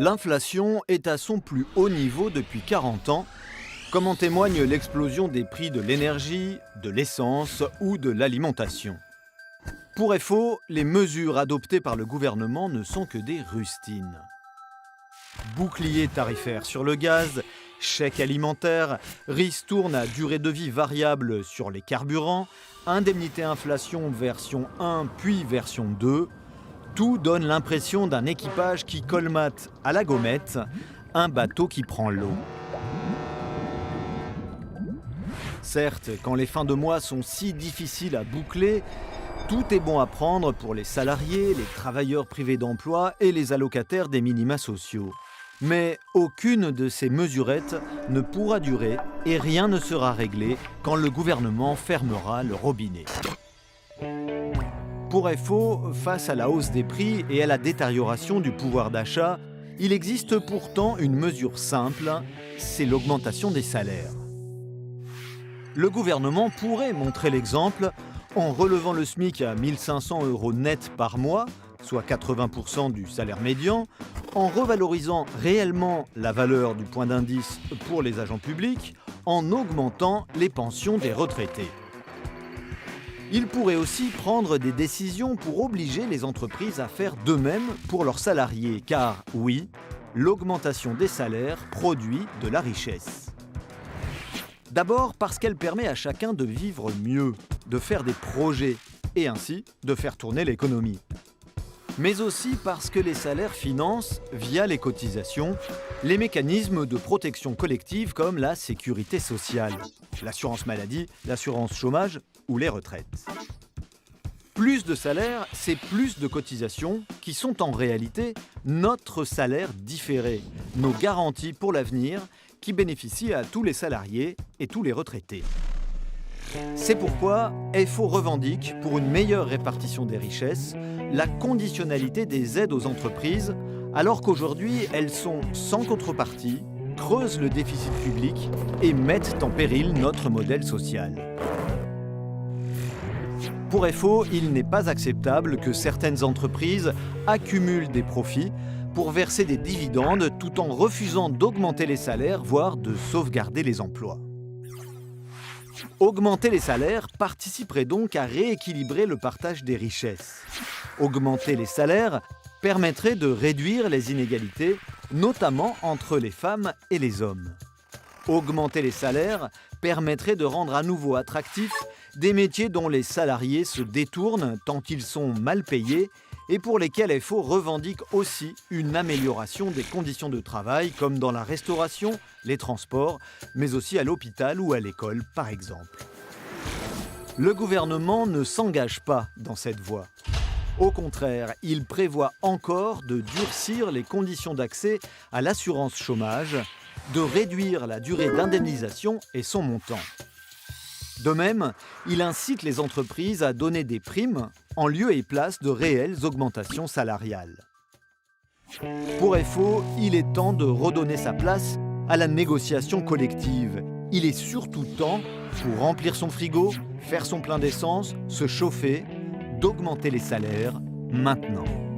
L'inflation est à son plus haut niveau depuis 40 ans, comme en témoigne l'explosion des prix de l'énergie, de l'essence ou de l'alimentation. Pour EFO, les mesures adoptées par le gouvernement ne sont que des rustines. Bouclier tarifaire sur le gaz, chèque alimentaire, ristourne à durée de vie variable sur les carburants, indemnité inflation version 1 puis version 2, tout donne l'impression d'un équipage qui colmate à la gommette un bateau qui prend l'eau. Certes, quand les fins de mois sont si difficiles à boucler, tout est bon à prendre pour les salariés, les travailleurs privés d'emploi et les allocataires des minima sociaux. Mais aucune de ces mesurettes ne pourra durer et rien ne sera réglé quand le gouvernement fermera le robinet. Pour EFO, face à la hausse des prix et à la détérioration du pouvoir d'achat, il existe pourtant une mesure simple, c'est l'augmentation des salaires. Le gouvernement pourrait montrer l'exemple en relevant le SMIC à 1 500 € net par mois, soit 80% du salaire médian, en revalorisant réellement la valeur du point d'indice pour les agents publics, en augmentant les pensions des retraités. Il pourrait aussi prendre des décisions pour obliger les entreprises à faire de même pour leurs salariés, car oui, l'augmentation des salaires produit de la richesse. D'abord parce qu'elle permet à chacun de vivre mieux, de faire des projets et ainsi de faire tourner l'économie. Mais aussi parce que les salaires financent, via les cotisations, les mécanismes de protection collective comme la sécurité sociale, l'assurance maladie, l'assurance chômage ou les retraites. Plus de salaire, c'est plus de cotisations qui sont en réalité notre salaire différé, nos garanties pour l'avenir qui bénéficient à tous les salariés et tous les retraités. C'est pourquoi EFO revendique, pour une meilleure répartition des richesses, la conditionnalité des aides aux entreprises, alors qu'aujourd'hui elles sont sans contrepartie, creusent le déficit public et mettent en péril notre modèle social. Pour EFO, il n'est pas acceptable que certaines entreprises accumulent des profits pour verser des dividendes tout en refusant d'augmenter les salaires, voire de sauvegarder les emplois. Augmenter les salaires participerait donc à rééquilibrer le partage des richesses. Augmenter les salaires permettrait de réduire les inégalités, notamment entre les femmes et les hommes. Augmenter les salaires permettrait de rendre à nouveau attractifs des métiers dont les salariés se détournent tant ils sont mal payés et pour lesquels EFO revendique aussi une amélioration des conditions de travail, comme dans la restauration, les transports, mais aussi à l'hôpital ou à l'école, par exemple. Le gouvernement ne s'engage pas dans cette voie. Au contraire, il prévoit encore de durcir les conditions d'accès à l'assurance chômage, de réduire la durée d'indemnisation et son montant. De même, il incite les entreprises à donner des primes en lieu et place de réelles augmentations salariales. Pour EFO, il est temps de redonner sa place à la négociation collective. Il est surtout temps, pour remplir son frigo, faire son plein d'essence, se chauffer, d'augmenter les salaires maintenant.